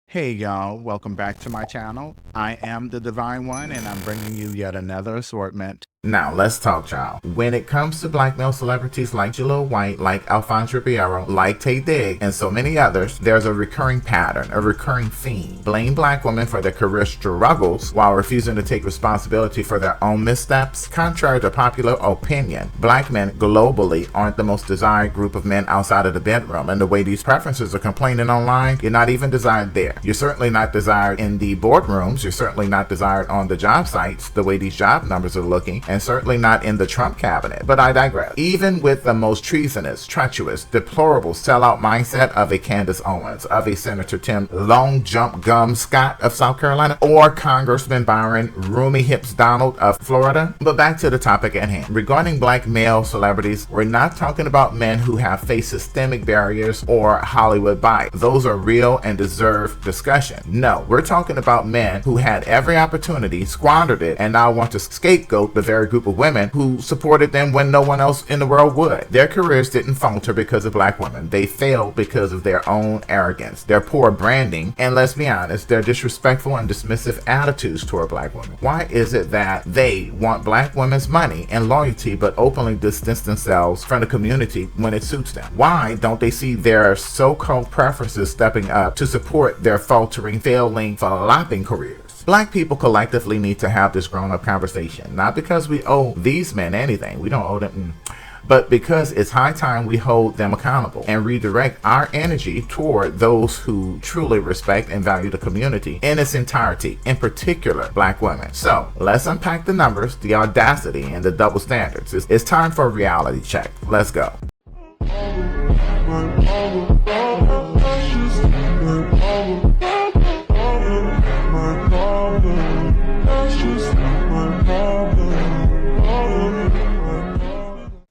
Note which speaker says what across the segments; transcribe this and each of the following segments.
Speaker 1: Hey y'all, welcome back to my channel. I am the Divine One and I'm bringing you yet another assortment. Now let's talk, y'all. When it comes to black male celebrities like Jaleel White, like Alfonso Ribeiro, like Taye Diggs, and so many others, there's a recurring pattern, a recurring theme. Blame black women for their career struggles while refusing to take responsibility for their own missteps. Contrary to popular opinion, black men globally aren't the most desired group of men outside of the bedroom, and the way these preferences are complaining online, you're not even desired there. You're certainly not desired in the boardrooms. You're certainly not desired on the job sites, the way these job numbers are looking, and certainly not in the Trump cabinet. But I digress. Even with the most treasonous, treacherous, deplorable sellout mindset of a Candace Owens, of a Senator Tim Long Jump Gum Scott of South Carolina, or Congressman Byron Roomy Hips Donald of Florida. But back to the topic at hand. Regarding black male celebrities, we're not talking about men who have faced systemic barriers or Hollywood bias. Those are real and deserve discussion. No, we're talking about men who had every opportunity, squandered it, and now want to scapegoat the very group of women who supported them when no one else in the world would. Their careers didn't falter because of black women. They failed because of their own arrogance, their poor branding, and let's be honest, their disrespectful and dismissive attitudes toward black women. Why is it that they want black women's money and loyalty but openly distance themselves from the community when it suits them? Why don't they see their so-called preferences stepping up to support their faltering, failing, flopping careers? Black people collectively need to have this grown-up conversation, not because we owe these men anything, we don't owe them, but because it's high time we hold them accountable and redirect our energy toward those who truly respect and value the community in its entirety, in particular black women. So let's unpack the numbers, the audacity, and the double standards. It's time for a reality check. Let's go.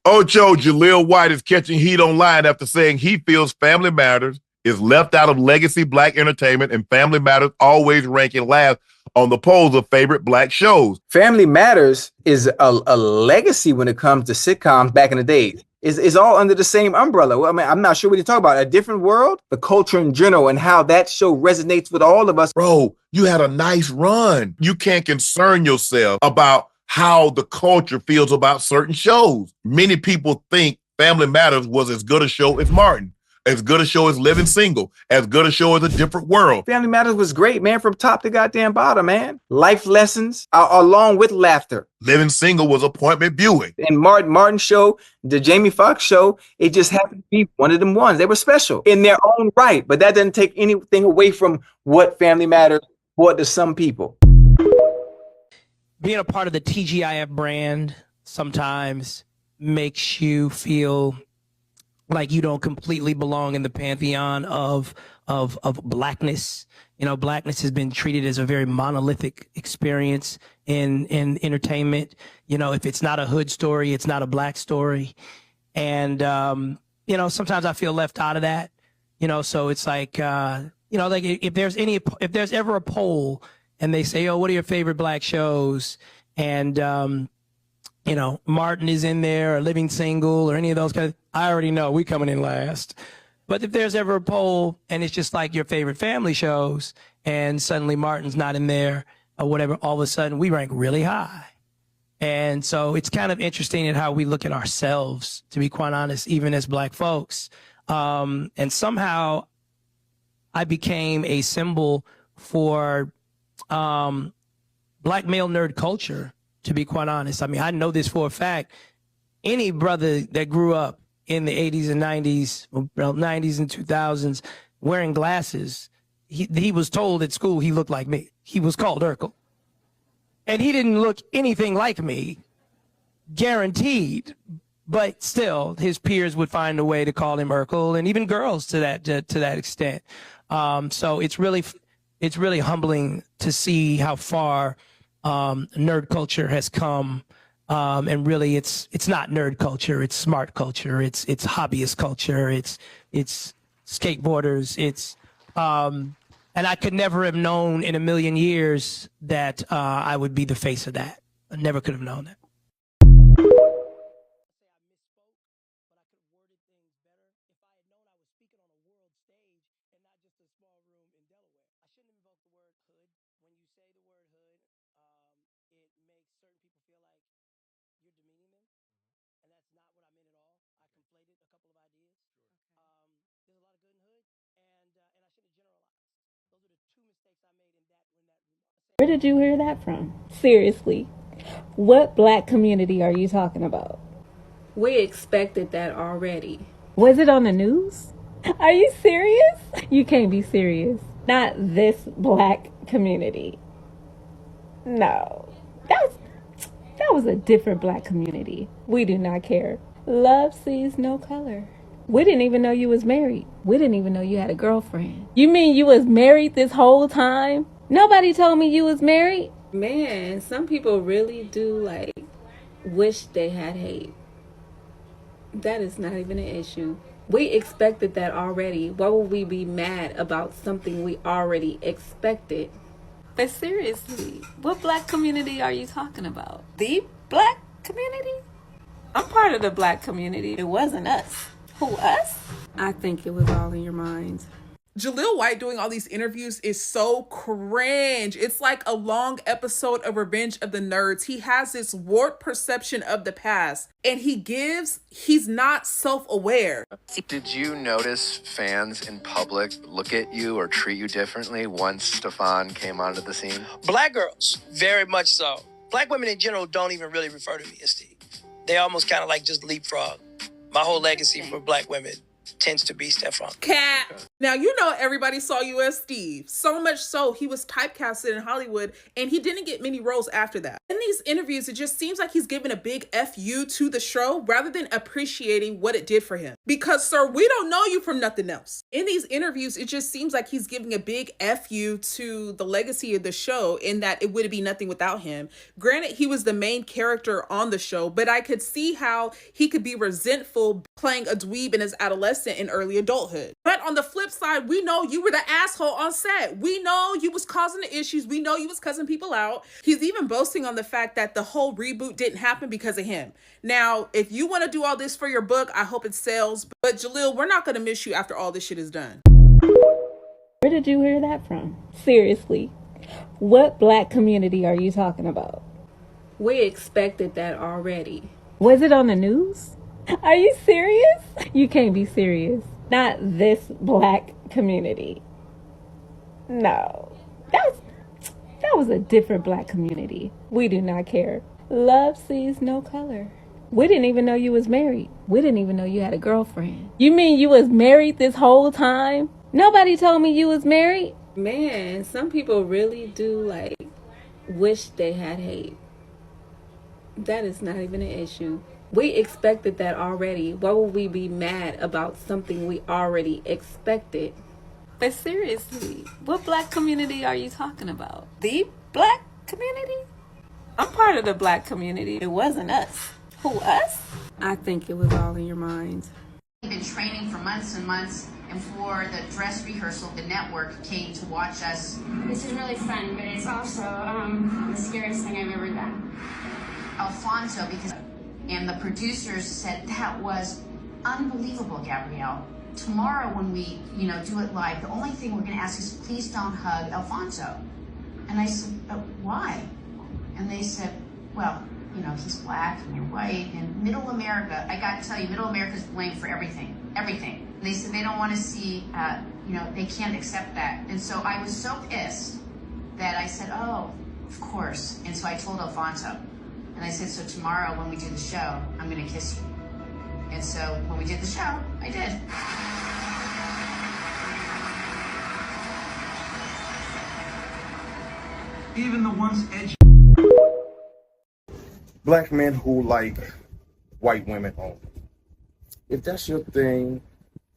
Speaker 2: Ocho Jaleel White is catching heat online after saying he feels Family Matters is left out of legacy black entertainment and Family Matters always ranking last on the polls of favorite black shows.
Speaker 3: Family Matters is a legacy when it comes to sitcoms back in the day. It's all under the same umbrella. Well, I mean, I'm not sure what you're talking about. A different world, the culture in general, and how that show resonates with all of us.
Speaker 2: Bro, you had a nice run. You can't concern yourself about how the culture feels about certain shows. Many people think Family Matters was as good a show as Martin, as good a show as Living Single, as good a show as A Different World.
Speaker 3: Family Matters was great, man, from top to goddamn bottom, man. Life lessons along with laughter.
Speaker 2: Living Single was appointment viewing.
Speaker 3: And Martin show, the Jamie Foxx show, it just happened to be one of them ones. They were special in their own right, but that doesn't take anything away from what Family Matters brought to some people.
Speaker 4: Being a part of the TGIF brand sometimes makes you feel like you don't completely belong in the pantheon of blackness. You know, blackness has been treated as a very monolithic experience in entertainment. You know, if it's not a hood story, it's not a black story. And, you know, sometimes I feel left out of that, you know, so it's like, you know, like if there's ever a poll and they say, oh, what are your favorite black shows? And, you know, Martin is in there or Living Single or any of those guys. I already know we coming in last. But if there's ever a poll and it's just like your favorite family shows and suddenly Martin's not in there or whatever, all of a sudden we rank really high. And so it's kind of interesting in how we look at ourselves, to be quite honest, even as black folks. And somehow I became a symbol for black male nerd culture, to be quite honest. I mean, I know this for a fact. Any brother that grew up in the 80s and 90s, well, 90s and 2000s, wearing glasses, he was told at school he looked like me. He was called Urkel. And he didn't look anything like me, guaranteed. But still, his peers would find a way to call him Urkel, and even girls to that extent. So it's really humbling to see how far nerd culture has come. And really it's not nerd culture, it's smart culture, it's hobbyist culture, it's skateboarders, and I could never have known in a million years that I would be the face of that. I never could have known that. say the word hood, it makes certain people feel like you're demeaning them, and that's not what I meant at all. I conflated a couple of ideas. There's a lot of good in hood, and I shouldn't have generalized. Those are the two mistakes I made in that remark.
Speaker 5: Where did you hear that from? Seriously. What black community are you talking about? We expected that already. Was it on the news? Are you serious? You can't be serious. Not this black community. No. That was a different black community. We do not care. Love sees no color. We didn't even know you was married. We didn't even know you had a girlfriend. You mean you was married this whole time? Nobody told me you was married? Man, some people really do wish they had hate. That is not even an issue. We expected that already. Why would we be mad about something we already expected? But seriously, what black community are you talking about? The black community? I'm part of the black community. It wasn't us. Who, us? I think it was all in your minds.
Speaker 6: Jaleel White doing all these interviews is so cringe. It's like a long episode of Revenge of the Nerds. He has this warped perception of the past, and he's not self-aware.
Speaker 7: Did you notice fans in public look at you or treat you differently once Stefan came onto the scene?
Speaker 8: Black girls, very much so. Black women in general don't even really refer to me as Steve. They almost kind of like just leapfrog. My whole legacy for black women tends to be Stefan.
Speaker 6: Cat. Now, you know everybody saw you as Steve. So much so, he was typecasted in Hollywood, and he didn't get many roles after that. In these interviews, it just seems like he's giving a big FU to the show rather than appreciating what it did for him. Because, sir, we don't know you from nothing else. In these interviews, it just seems like he's giving a big FU to the legacy of the show in that it would be nothing without him. Granted, he was the main character on the show, but I could see how he could be resentful playing a dweeb in his adolescent and early adulthood. But on the flip side, we know you were the asshole on set. We know you was causing the issues. We know you was cussing people out. He's even boasting on the fact that the whole reboot didn't happen because of him. Now, if you want to do all this for your book, I hope it sells. But Jaleel, we're not going to miss you after all this shit is done.
Speaker 5: Where did you hear that from? Seriously. What black community are you talking about? We expected that already. Was it on the news? Are you serious? You can't be serious. Not this black community. No. That was a different black community. We do not care. Love sees no color. We didn't even know you was married. We didn't even know you had a girlfriend. You mean you was married this whole time? Nobody told me you was married? Man, some people really do wish they had hate. That is not even an issue. We expected that already. Why would we be mad about something we already expected? But seriously, what black community are you talking about? The black community? I'm part of the black community. It wasn't us. Who, us? I think it was all in your minds.
Speaker 9: We've been training for months and months, and for the dress rehearsal, the network came to watch us.
Speaker 10: This is really fun, but it's also the scariest thing I've ever done.
Speaker 9: Alfonso, and the producers said, that was unbelievable, Gabrielle. Tomorrow when we, do it live, the only thing we're gonna ask is please don't hug Alfonso. And I said, why? And they said, well, he's black and you're white, and middle America, I got to tell you, middle America's blamed for everything. And they said they don't want to see, they can't accept that. And so I was so pissed that I said, oh, of course. And so I told Alfonso. And I said, so tomorrow when we do the show, I'm going to kiss you. And so when we did the show, I did.
Speaker 11: Even the ones edgy.
Speaker 2: Black men who like white women only. If that's your thing,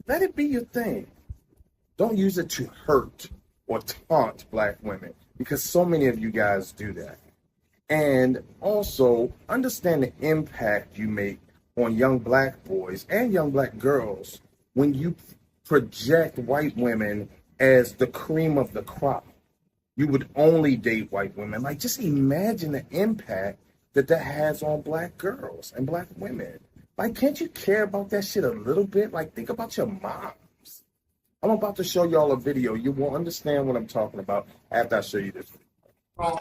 Speaker 2: let it be your thing. Don't use it to hurt or taunt black women, because so many of you guys do that. And also understand the impact you make on young black boys and young black girls when you project white women as the cream of the crop. You would only date white women. Just imagine the impact that has on black girls and black women. Can't you care about that shit a little bit? Think about your moms. I'm about to show y'all a video. You will understand what I'm talking about after I show you this video.
Speaker 12: Now,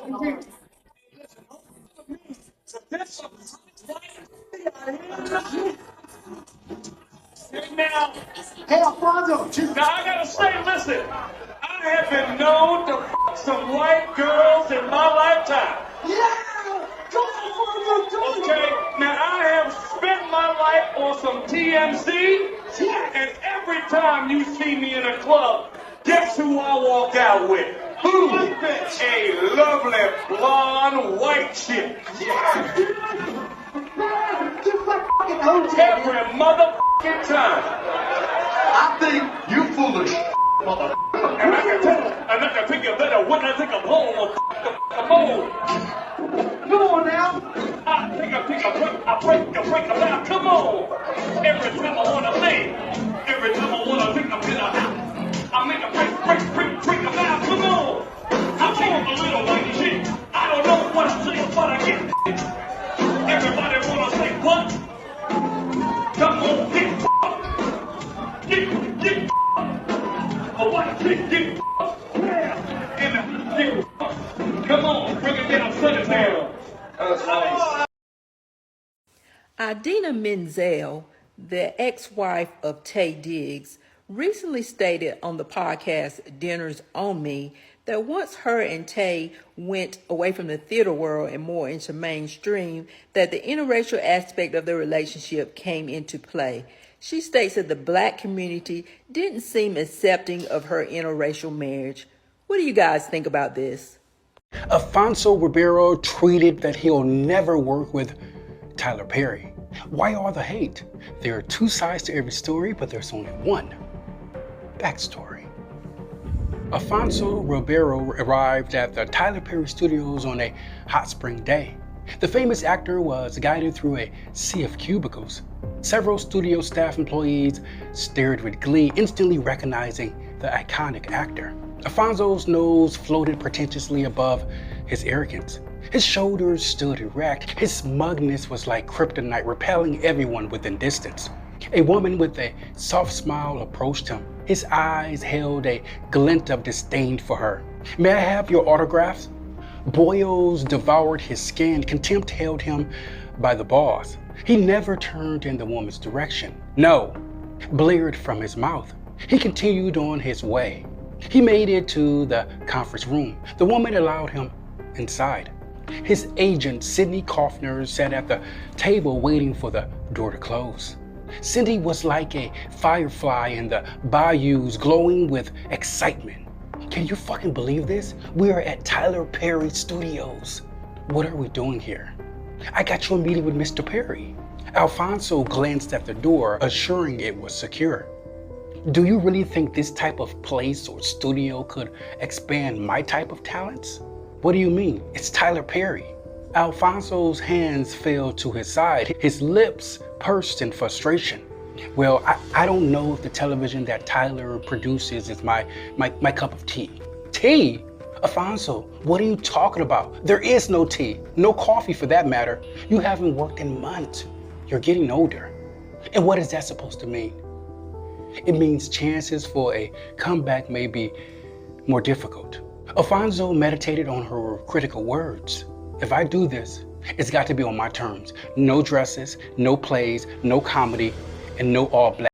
Speaker 12: hey, Alfonso. Now I gotta say, listen, I have been known to fuck some white girls in my lifetime. Yeah! Okay, now I have spent my life on some TMC, and every time you see me in a club, guess who I walk out with? Who? A lovely blonde white chick. Every motherfucking time. I think you foolish motherfucker. And I can take you better when I take a home. Come on. Come on now. I break a down. Come on. Every time I wanna play, every time I wanna take a bit of out, I make a break a down. Come on. I want a little white chick. I don't know what I say, but I get it. Everybody wanna say what? Come on, get a white chick, get and come on, bring it down, set it down. That's nice.
Speaker 13: Idina Menzel, the ex-wife of Taye Diggs, recently stated on the podcast Dinners on Me that once her and Taye went away from the theater world and more into mainstream, that the interracial aspect of their relationship came into play. She states that the Black community didn't seem accepting of her interracial marriage. What do you guys think about this?
Speaker 14: Alfonso Ribeiro tweeted that he'll never work with Tyler Perry. Why all the hate? There are two sides to every story, but there's only one backstory. Alfonso Ribeiro arrived at the Tyler Perry studios on a hot spring day. The famous actor was guided through a sea of cubicles. Several studio staff employees stared with glee, instantly recognizing the iconic actor. Alfonso's nose floated pretentiously above his arrogance. His shoulders stood erect. His smugness was like kryptonite, repelling everyone within distance. A woman with a soft smile approached him. His eyes held a glint of disdain for her. "May I have your autographs?" Boils devoured his skin. Contempt held him by the balls. He never turned in the woman's direction. "No," blared from his mouth. He continued on his way. He made it to the conference room. The woman allowed him inside. His agent, Sidney Kaufner, sat at the table waiting for the door to close. Cindy was like a firefly in the bayous, glowing with excitement. "Can you fucking believe this? We are at Tyler Perry Studios. What are we doing here?" "I got you a meeting with Mr. Perry." Alfonso glanced at the door, assuring it was secure. "Do you really think this type of place or studio could expand my type of talents?" "What do you mean? It's Tyler Perry." Alfonso's hands fell to his side. His lips pursed in frustration. "Well, I don't know if the television that Tyler produces is my cup of tea." "Tea? Alfonso, what are you talking about? There is no tea, no coffee for that matter. You haven't worked in months. You're getting older." "And what is that supposed to mean?" "It means chances for a comeback may be more difficult." Alfonso meditated on her critical words. "If I do this, it's got to be on my terms. No dresses, no plays, no comedy, and no all black.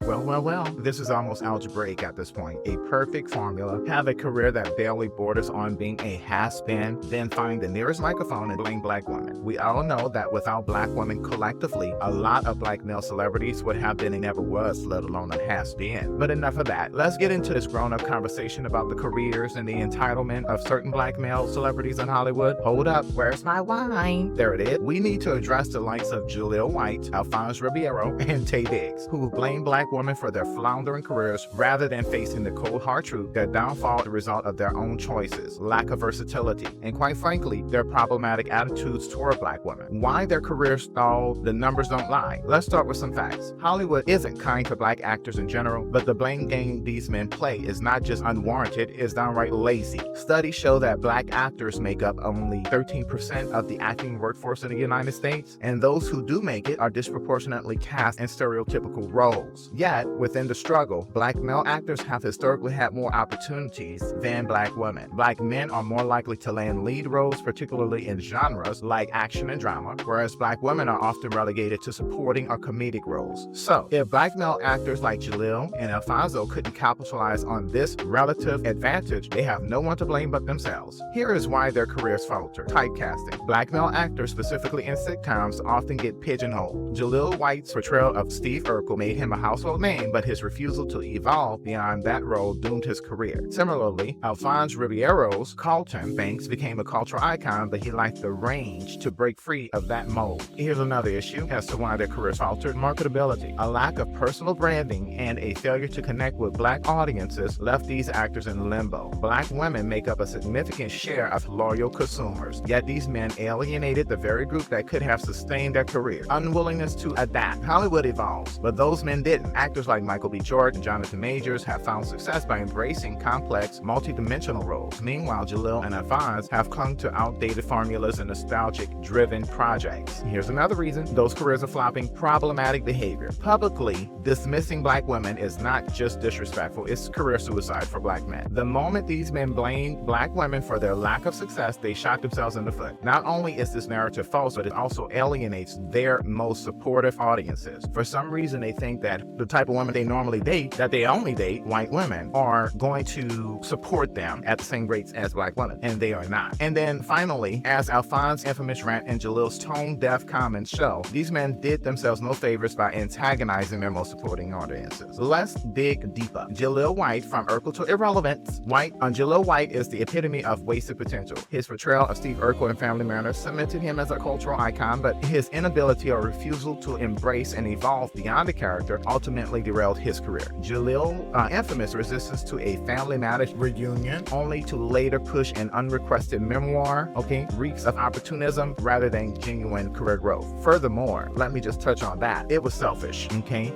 Speaker 1: Well, this is almost algebraic at this point. A perfect formula. Have a career that barely borders on being a has-been, then find the nearest microphone and blame Black women. We all know that without Black women collectively, a lot of Black male celebrities would have been and never was, let alone a has-been. But enough of that. Let's get into this grown-up conversation about the careers and the entitlement of certain Black male celebrities in Hollywood. Hold up, where's my wine? There it is. We need to address the likes of Jaleel White, Alfonso Ribeiro, and Taye Diggs, who blame Black women for their floundering careers rather than facing the cold hard truth that downfall is the result of their own choices, lack of versatility, and quite frankly, their problematic attitudes toward Black women. Why their careers stalled, the numbers don't lie. Let's start with some facts. Hollywood isn't kind to Black actors in general, but the blame game these men play is not just unwarranted, it's downright lazy. Studies show that Black actors make up only 13% of the acting workforce in the United States, and those who do make it are disproportionately cast in stereotypical roles. Yet, within the struggle, black male actors have historically had more opportunities than black women. Black men are more likely to land lead roles, particularly in genres like action and drama, whereas black women are often relegated to supporting or comedic roles. So, if black male actors like Jaleel and Alfonso couldn't capitalize on this relative advantage, they have no one to blame but themselves. Here is why their careers falter. Typecasting. Black male actors, specifically in sitcoms, often get pigeonholed. Jaleel White's portrayal of Steve Urkel made him a household name, but his refusal to evolve beyond that role doomed his career. Similarly, Alfonso Ribeiro's Carlton Banks became a cultural icon, but he lacked the range to break free of that mold. Here's another issue as to why their careers faltered: marketability. A lack of personal branding and a failure to connect with black audiences left these actors in limbo. Black women make up a significant share of loyal consumers, yet these men alienated the very group that could have sustained their career. Unwillingness to adapt. Hollywood evolves, but those men didn't. Actors like Michael B. Jordan and Jonathan Majors have found success by embracing complex, multi-dimensional roles. Meanwhile, Jaleel and Alfonso have clung to outdated formulas and nostalgic-driven projects. Here's another reason those careers are flopping: problematic behavior. Publicly dismissing black women is not just disrespectful, it's career suicide for black men. The moment these men blame black women for their lack of success, they shot themselves in the foot. Not only is this narrative false, but it also alienates their most supportive audiences. For some reason, they think that the type of women they normally date, that they only date white women, are going to support them at the same rates as black women, and they are not. And then finally, as Alfonso's infamous rant and Jaleel's tone-deaf comments show, these men did themselves no favors by antagonizing their most supporting audiences. Let's dig deeper. Jaleel White, from Urkel to irrelevance. Jaleel White is the epitome of wasted potential. His portrayal of Steve Urkel in Family Matters cemented him as a cultural icon, but his inability or refusal to embrace and evolve beyond the character ultimately derailed his career. Jaleel's infamous resistance to a Family Matters reunion, only to later push an unrequested memoir, reeks of opportunism rather than genuine career growth. Furthermore, let me just touch on that. It was selfish,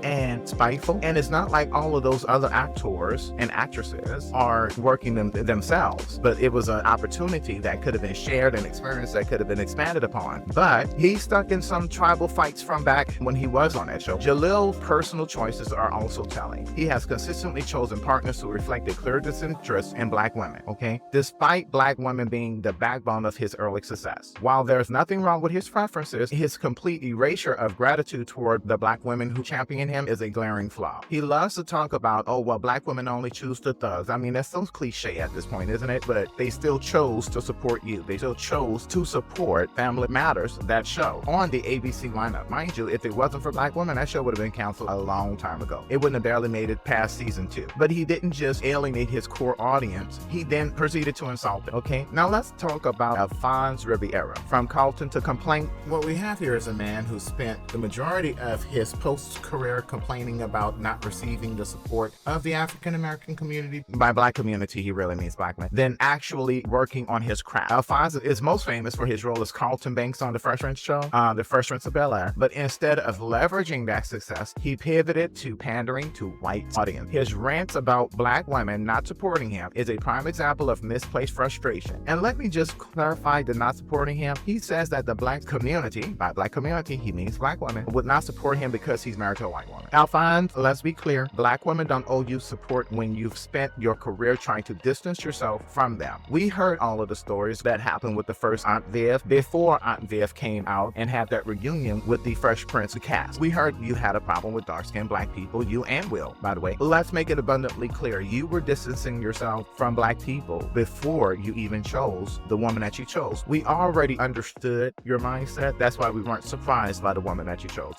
Speaker 1: and spiteful, and it's not like all of those other actors and actresses are working themselves, but it was an opportunity that could have been shared and experience that could have been expanded upon. But he's stuck in some tribal fights from back when he was on that show. Jaleel's personal choices are also telling. He has consistently chosen partners who reflect a clear disinterest in black women, despite black women being the backbone of his early success. While there's nothing wrong with his preferences, his complete erasure of gratitude toward the black women who champion him is a glaring flaw. He loves to talk about, black women only choose the thugs. I mean, that's so cliche at this point, isn't it? But they still chose to support you. They still chose to support Family Matters, that show, on the ABC lineup. Mind you, if it wasn't for black women, that show would have been canceled a long time ago. It wouldn't have barely made it past season 2. But he didn't just alienate his core audience, he then proceeded to insult it. Now let's talk about Alfonso Ribeiro. From Carlton to Complaint. What we have here is a man who spent the majority of his post-career complaining about not receiving the support of the African-American community. By black community, he really means black men. Then actually working on his craft. Alfonso is most famous for his role as Carlton Banks on The Fresh Prince show, The Fresh Prince of Bel-Air. But instead of leveraging that success, he pivoted to pandering to white audience. His rants about black women not supporting him is a prime example of misplaced frustration. And let me just clarify the not supporting him. He says that the black community, by black community, he means black women, would not support him because he's married to a white woman. Alfonso, let's be clear, black women don't owe you support when you've spent your career trying to distance yourself from them. We heard all of the stories that happened with the first Aunt Viv before Aunt Viv came out and had that reunion with the Fresh Prince cast. We heard you had a problem with dark-skinned black people, you and Will, by the way. Let's make it abundantly clear, you were distancing yourself from black people before you even chose the woman that you chose. We already understood your mindset. That's why we weren't surprised by the woman that you chose,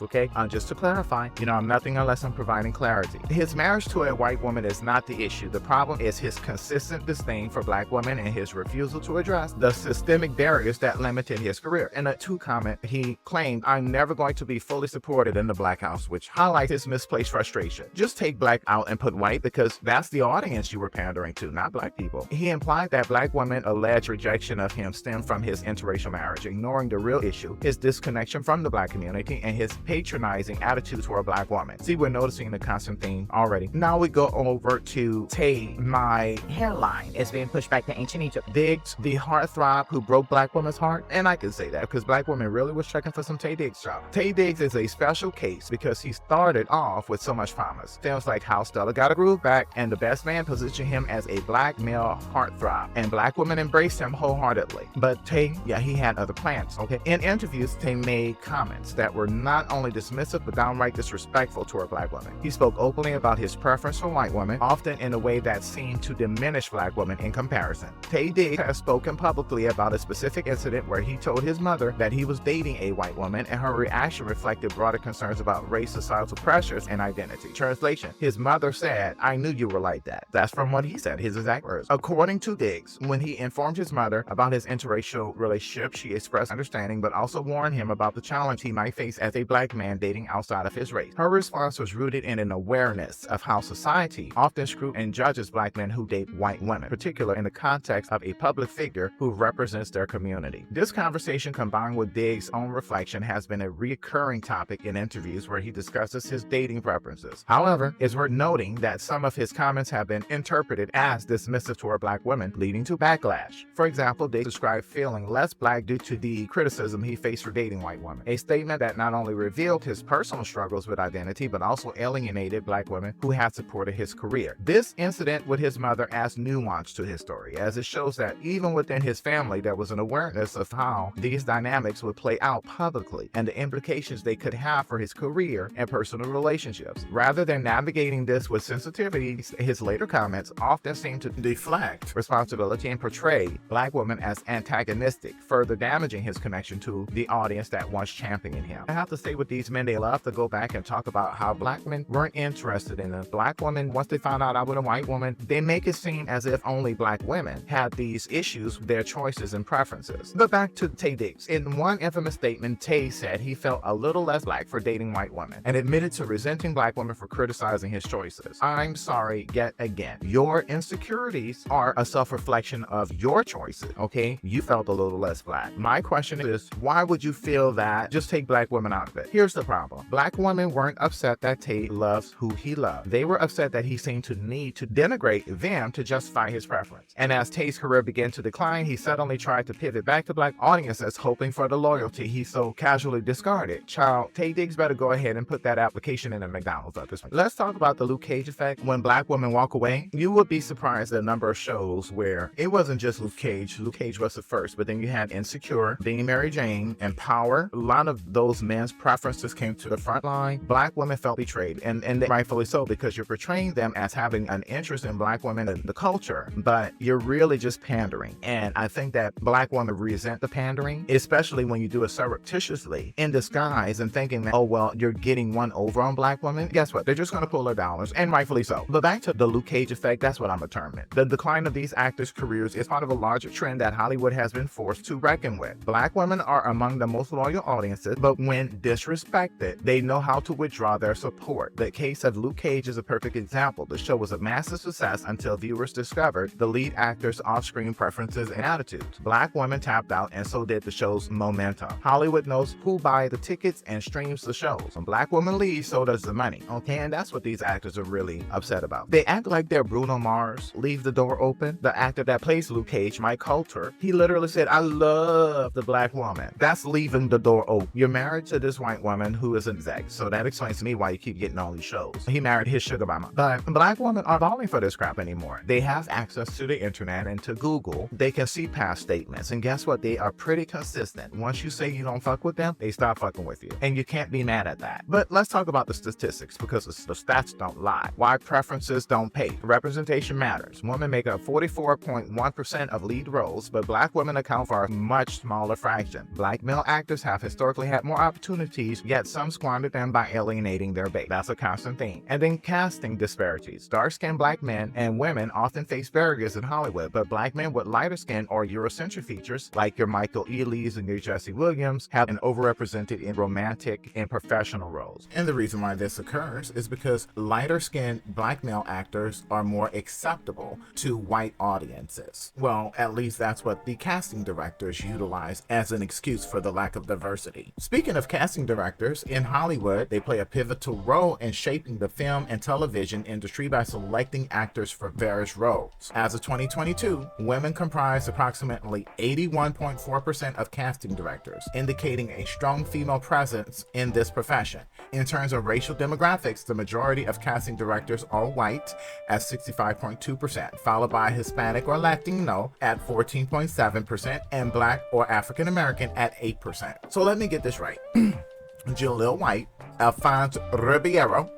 Speaker 1: just to clarify, I'm nothing unless I'm providing clarity. His marriage to a white woman is not the issue. The problem is his consistent disdain for black women and his refusal to address the systemic barriers that limited his career. In a comment, he claimed, "I'm never going to be fully supported in the black house," which highlights his misplaced frustration. Just take black out and put white, because that's the audience you were pandering to, not black people. He implied that black women alleged rejection of him stemmed from his interracial marriage, ignoring the real issue, his disconnection from the black community and his patronizing attitude toward black women. See, we're noticing the constant theme already. Now we go over to Taye. My hairline is being pushed back to ancient Egypt. Diggs, the heartthrob who broke black women's heart, and I can say that because black women really was checking for some Taye Diggs job. Taye Diggs is a special case because he started off with so much promise. Films like How Stella Got a Groove Back and The Best Man positioned him as a black male heartthrob, and black women embraced him wholeheartedly. But Taye, yeah, he had other plans, okay? In interviews, Taye made comments that were not only dismissive but downright disrespectful toward black women. He spoke openly about his preference for white women, often in a way that seemed to diminish black women in comparison. Taye Diggs has spoken publicly about a specific incident where he told his mother that he was dating a white woman, and her reaction reflected broader concerns about race, societal pressures, and identity. Translation: his mother said, "I knew you were like that." That's from what he said, his exact words. According to Diggs, when he informed his mother about his interracial relationship, she expressed understanding but also warned him about the challenge he might face as a black man dating outside of his race. Her response was rooted in an awareness of how society often screws and judges black men who date white women, particularly in the context of a public figure who represents their community. This conversation, combined with Diggs' own reflection, has been a recurring topic in interviews where he discusses his dating preferences. However, it's worth noting that some of his comments have been interpreted as dismissive toward black women, leading to backlash. For example, Diggs described feeling less black due to the criticism he faced for dating white women, a statement that not only revealed his personal struggles with identity but also alienated black women who had supported his career. This incident with his mother adds nuance to his story, as it shows that even within his family there was an awareness of how these dynamics would play out publicly and the implications they could have for his career and personal relationships. Rather than navigating this with sensitivity, his later comments often seem to deflect responsibility and portray black women as antagonistic, further damaging his connection to the audience that once championed him. I have to say, with these men, they love to go back and talk about how black men weren't interested in a black woman. Once they found out I was a white woman, they make it seem as if only black women had these issues with their choices and preferences. But back to Taye Diggs. In one infamous statement, Taye said he felt a little less black for dating white women and admitted to resenting black women for criticizing his choices. I'm sorry, yet again, your insecurities are a self-reflection of your choices, okay? You felt a little less black. My question is, why would you feel that? Just take black women out of it. Here's the problem. Black women weren't upset that Taye loves who he loved. They were upset that he seemed to need to denigrate them to justify his preference. And as Taye's career began to decline, he suddenly tried to pivot back to black audiences, hoping for the loyalty he so casually discarded. Child, Taye Diggs better go ahead and put that application in a McDonald's at this point. Let's talk about the Luke Cage effect. When black women walk away, you would be surprised at the number of shows where it wasn't just Luke Cage. Luke Cage was the first, but then you had Insecure, Being Mary Jane, and Power. A lot of those men's preferences came to the front line. Black women felt betrayed, and rightfully so, because you're portraying them as having an interest in black women and the culture, but you're really just pandering. And I think that black women resent the pandering, especially when you do it surreptitiously in disguise and thinking that, oh, well, you're getting one over on black women. Guess what? They're just going to pull their dollars, and rightfully so. But back to the Luke Cage effect, that's what I'm determined. The decline of these actors' careers is part of a larger trend that Hollywood has been forced to reckon with. Black women are among the most loyal audiences, but when disrespected, they know how to withdraw their support. The case of Luke Cage is a perfect example. The show was a massive success until viewers discovered the lead actor's off-screen preferences and attitudes. Black women tapped out, and so did the show's momentum. Hollywood knows who buys the tickets and streams the shows. When black women leave, so does the money. Okay, and that's what these actors are really upset about. They act like they're Bruno Mars, leave the door open. The actor that plays Luke Cage, Mike Coulter, he literally said, "I love the black woman." That's leaving the door open. You're married to this white woman who is an exec, so that explains to me why you keep getting all these shows. He married his sugar mama. But black women aren't falling for this crap anymore. They have access to the internet and to Google. They can see past statements, and guess what? They are pretty consistent. Once you say you don't fuck with them, they stop fucking with you, and you can't be mad at that. But let's talk about the statistics, because the stats don't lie. Why preferences don't pay. Representation matters. Women make up 44.1% of lead roles, but black women account for a much smaller fraction. Black male actors have historically had more opportunities, yet some squandered them by alienating their bait. That's a constant theme. And then casting disparities. Dark-skinned black men and women often face barriers in Hollywood, but black men with lighter skin or Eurocentric features, like your Michael Ealy's and your Jesse Williams, have been overrepresented in romantic and professional roles. And the reason why this occurs is because lighter-skinned black male actors are more acceptable to white audiences. Well, at least that's what the casting directors utilize as an excuse for the lack of diversity. Speaking of casting directors, in Hollywood, they play a pivotal role in shaping the film and television industry by selecting actors for various roles. As of 2022, women comprise approximately 81.4% of casting directors, indicating a strong female presence in this profession. In terms of racial demographics, the majority of casting directors are white at 65.2%, followed by Hispanic or Latino at 14.7%, and Black or African American at 8%. So let me get this right. Jaleel White, Alfonso Ribeiro,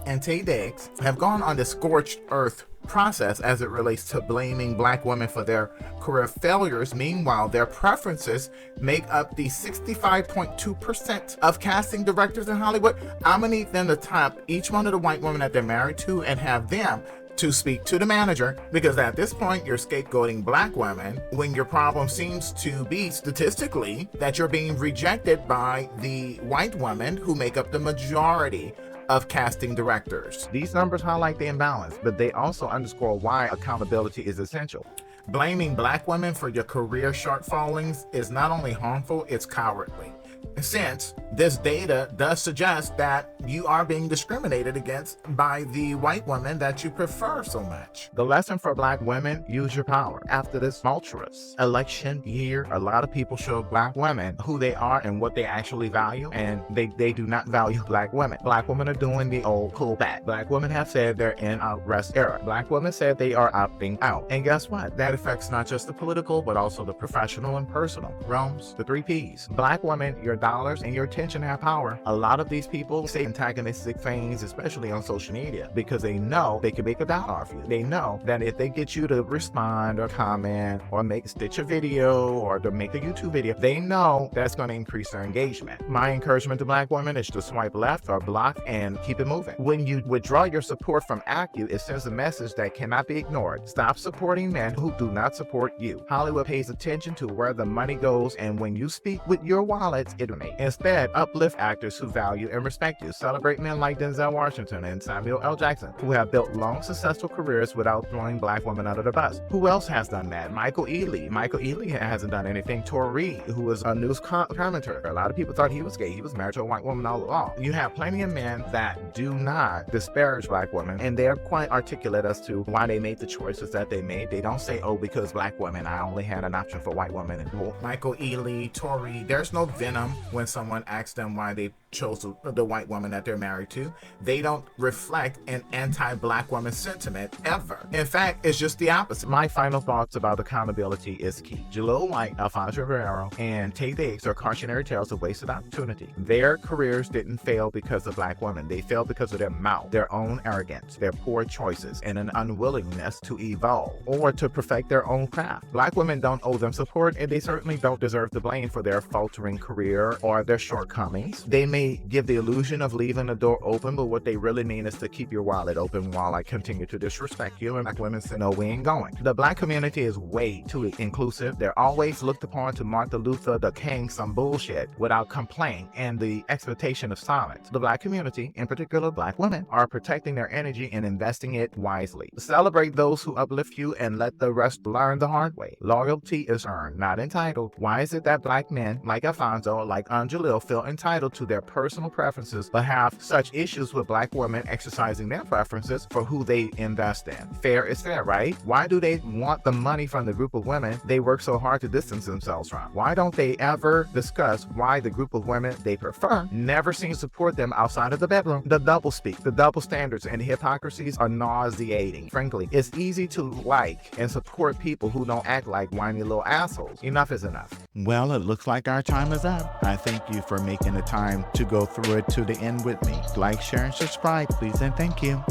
Speaker 1: and Taye Diggs have gone on the scorched earth process as it relates to blaming Black women for their career failures. Meanwhile, their preferences make up the 65.2% of casting directors in Hollywood. I'm gonna need them to top each one of the white women that they're married to and have them to speak to the manager, because at this point you're scapegoating Black women when your problem seems to be statistically that you're being rejected by the white women who make up the majority of casting directors. These numbers highlight the imbalance, but they also underscore why accountability is essential. Blaming Black women for your career shortfallings is not only harmful, it's cowardly, since this data does suggest that you are being discriminated against by the white women that you prefer so much. The lesson for Black women: use your power. After this tumultuous election year, a lot of people show Black women who they are and what they actually value, and they do not value Black women. Black women are doing the old pull back. Black women have said they're in a rest era. Black women said they are opting out. And guess what? That affects not just the political, but also the professional and personal realms, the 3 Ps. Black women, your dollars and your attention have power. A lot of these people say antagonistic things, especially on social media, because they know they can make a dollar off you. They know that if they get you to respond or comment or stitch a video or to make a YouTube video, they know that's going to increase their engagement. My encouragement to Black women is to swipe left or block and keep it moving. When you withdraw your support from ACU, it sends a message that cannot be ignored. Stop supporting men who do not support you. Hollywood pays attention to where the money goes, and when you speak with your wallets, it may. Instead, uplift actors who value and respect you. Celebrate men like Denzel Washington and Samuel L. Jackson, who have built long, successful careers without throwing Black women under the bus. Who else has done that? Michael Ealy. Michael Ealy hasn't done anything. Tori, who was a news commentator. A lot of people thought he was gay. He was married to a white woman all along. You have plenty of men that do not disparage Black women, and they're quite articulate as to why they made the choices that they made. They don't say, oh, because Black women, I only had an option for white women. And Michael Ealy, Tori, there's no venom when someone asks them why they chose the white woman that they're married to. They don't reflect an anti-Black woman sentiment ever. In fact, it's just the opposite. My final thoughts about accountability is key. Jaleel White, Alfonso Ribeiro, and Taye Diggs are cautionary tales of wasted opportunity. Their careers didn't fail because of Black women. They failed because of their mouth, their own arrogance, their poor choices, and an unwillingness to evolve or to perfect their own craft. Black women don't owe them support, and they certainly don't deserve the blame for their faltering career or their shortcomings. They may give the illusion of leaving the door open, but what they really mean is to keep your wallet open while I continue to disrespect you. And Black women say, no, we ain't going. The Black community is way too inclusive. They're always looked upon to Martin Luther the King some bullshit without complaint and the expectation of silence. The Black community, in particular Black women, are protecting their energy and investing it wisely. Celebrate those who uplift you and let the rest learn the hard way. Loyalty is earned, not entitled. Why is it that Black men like Alfonso, like Jaleel, feel entitled to their personal preferences but have such issues with Black women exercising their preferences for who they invest in? Fair is fair, right? Why do they want the money from the group of women they work so hard to distance themselves from? Why don't they ever discuss why the group of women they prefer never seems to support them outside of the bedroom? The doublespeak, the double standards, and hypocrisies are nauseating. Frankly, it's easy to like and support people who don't act like whiny little assholes. Enough is enough.
Speaker 15: Well, it looks like our time is up. I thank you for making the time to go through it to the end with me. Like, share, and subscribe, please, and thank you.